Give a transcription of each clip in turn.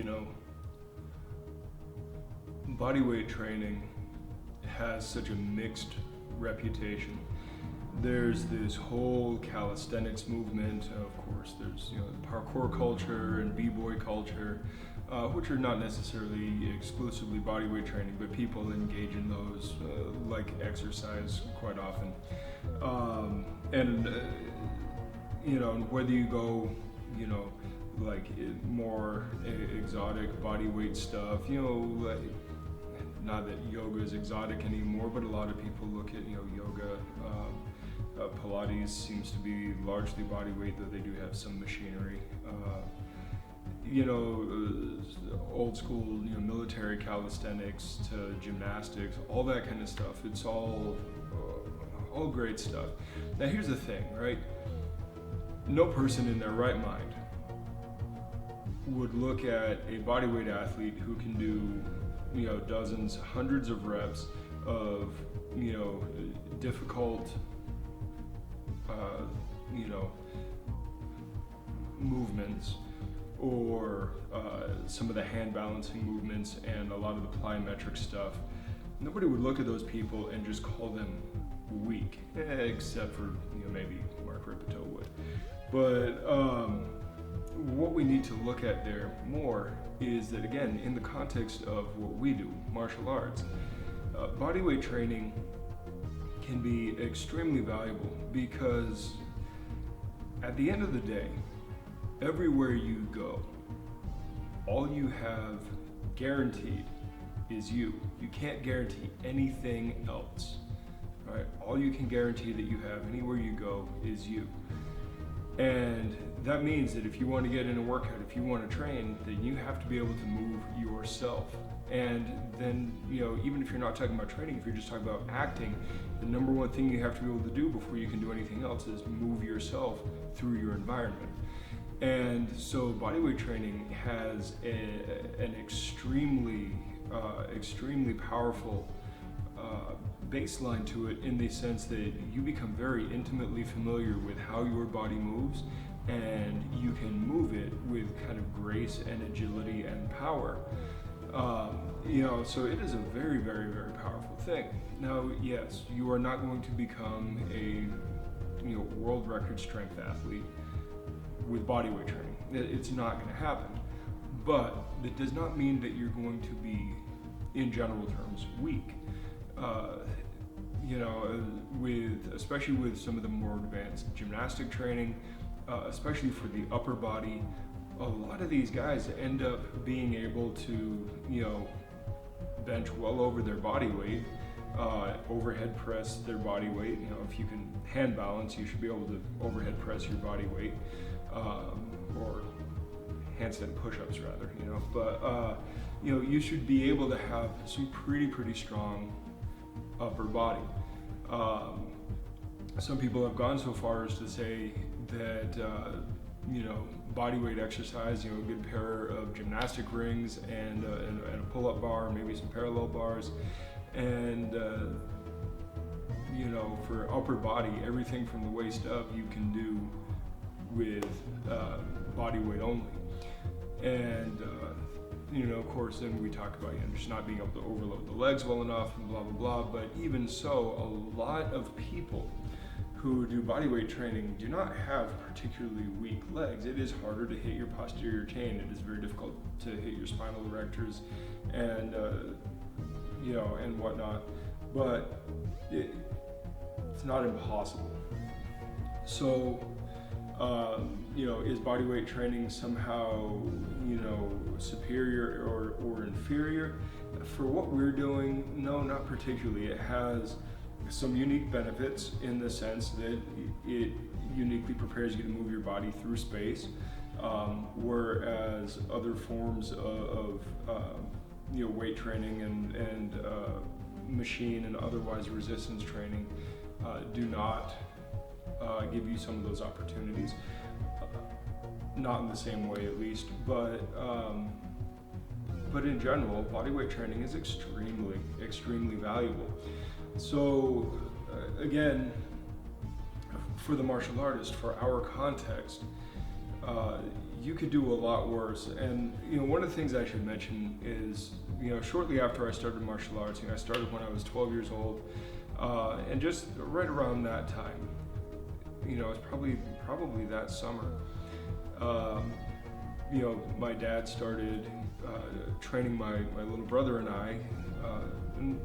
you know, bodyweight training has such a mixed reputation. There's this whole calisthenics movement. Of course, there's parkour culture and b-boy culture, which are not necessarily exclusively bodyweight training, but people engage in those like exercise quite often. And whether you go, like more exotic bodyweight stuff, like, not that yoga is exotic anymore, but a lot of people look at yoga. Pilates seems to be largely body weight, though they do have some machinery. Old school, military calisthenics to gymnastics, all that kind of stuff. It's all great stuff. Now here's the thing, right? No person in their right mind would look at a bodyweight athlete who can do, dozens, hundreds of reps of, difficult, movements, or some of the hand balancing movements and a lot of the plyometric stuff. Nobody would look at those people and just call them weak, except for maybe Mark Ripito would. But what we need to look at there more is that, again, in the context of what we do, martial arts, bodyweight training can be extremely valuable, because at the end of the day, everywhere you go, all you have guaranteed is you. You can't guarantee anything else, right? All you can guarantee that you have anywhere you go is you. And that means that if you want to get in a workout, if you want to train, then you have to be able to move yourself. And then, even if you're not talking about training, if you're just talking about acting, the number one thing you have to be able to do before you can do anything else is move yourself through your environment. And so bodyweight training has an extremely powerful baseline to it, in the sense that you become very intimately familiar with how your body moves, and you can move it with kind of grace and agility and power. So it is a very, very, very powerful thing. Now, yes, you are not going to become a world record strength athlete with bodyweight training. It's not going to happen. But that does not mean that you're going to be, in general terms, weak. Especially with some of the more advanced gymnastic training, especially for the upper body, a lot of these guys end up being able to, bench well over their body weight, overhead press their body weight. If you can hand balance, you should be able to overhead press your body weight, or handstand push-ups rather, But, you should be able to have some pretty strong upper body. Some people have gone so far as to say that, bodyweight exercise, a good pair of gymnastic rings and a pull-up bar, maybe some parallel bars, and for upper body, everything from the waist up you can do with body weight only. And of course, then we talk about just not being able to overload the legs well enough and blah blah blah. But even so, a lot of people who do bodyweight training do not have particularly weak legs. It is harder to hit your posterior chain. It is very difficult to hit your spinal erectors and and whatnot. But it's not impossible. So is bodyweight training somehow superior or inferior? For what we're doing, no, not particularly. It has some unique benefits in the sense that it uniquely prepares you to move your body through space, whereas other forms of weight training and machine and otherwise resistance training do not give you some of those opportunities. Not in the same way, at least, but in general, bodyweight training is extremely valuable. So again, for the martial artist, for our context, you could do a lot worse. And one of the things I should mention is, shortly after I started martial arts, I started when I was 12 years old, and just right around that time, it's probably that summer. My dad started training my little brother and I, and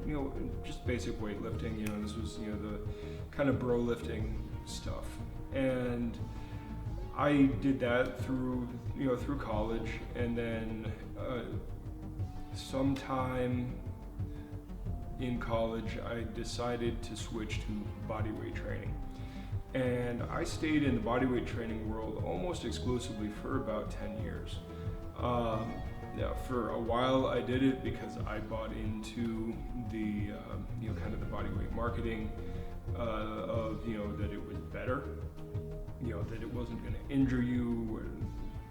just basic weightlifting. This was the kind of bro lifting stuff, and I did that through college, and then sometime in college I decided to switch to bodyweight training. And I stayed in the bodyweight training world almost exclusively for about 10 years. For a while I did it because I bought into the kind of the bodyweight marketing of that it was better, that it wasn't going to injure you.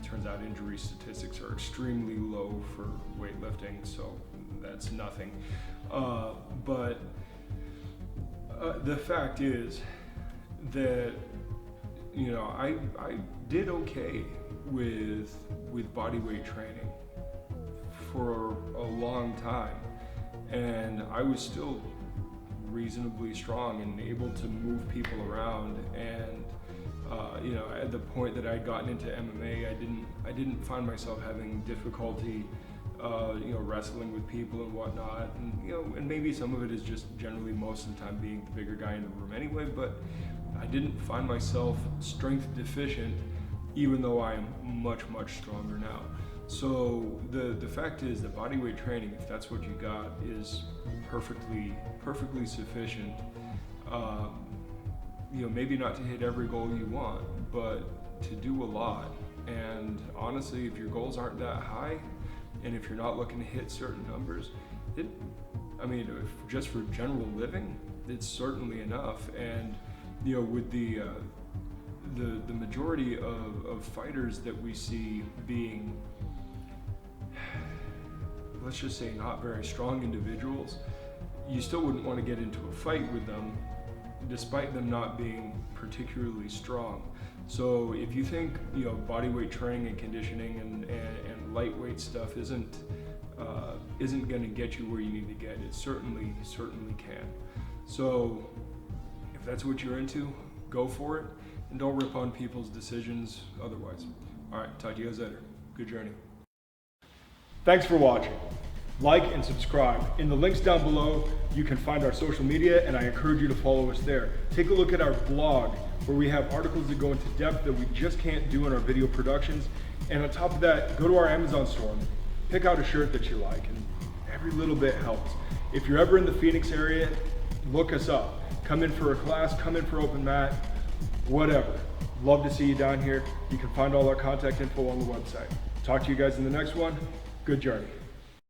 Turns out injury statistics are extremely low for weightlifting, so that's nothing. But the fact is that I did okay with bodyweight training for a long time, and I was still reasonably strong and able to move people around. And at the point that I'd gotten into MMA, I didn't find myself having difficulty wrestling with people and whatnot, and maybe some of it is just generally most of the time being the bigger guy in the room anyway, but I didn't find myself strength deficient, even though I am much stronger now. So the fact is that bodyweight training, if that's what you got, is perfectly sufficient. Maybe not to hit every goal you want, but to do a lot. And honestly, if your goals aren't that high, and if you're not looking to hit certain numbers, if just for general living, it's certainly enough. And with the majority of fighters that we see being, let's just say, not very strong individuals, you still wouldn't want to get into a fight with them, despite them not being particularly strong. So if you think bodyweight training and conditioning and lightweight stuff isn't going to get you where you need to get, it certainly can. So if that's what you're into, go for it, and don't rip on people's decisions otherwise. All right, talk to you guys later. Good journey. Thanks for watching. Like and subscribe. In the links down below, you can find our social media, and I encourage you to follow us there. Take a look at our blog, where we have articles that go into depth that we just can't do in our video productions. And on top of that, go to our Amazon store, pick out a shirt that you like, and every little bit helps. If you're ever in the Phoenix area, look us up. Come in for a class, come in for open mat, whatever. Love to see you down here. You can find all our contact info on the website. Talk to you guys in the next one. Good journey.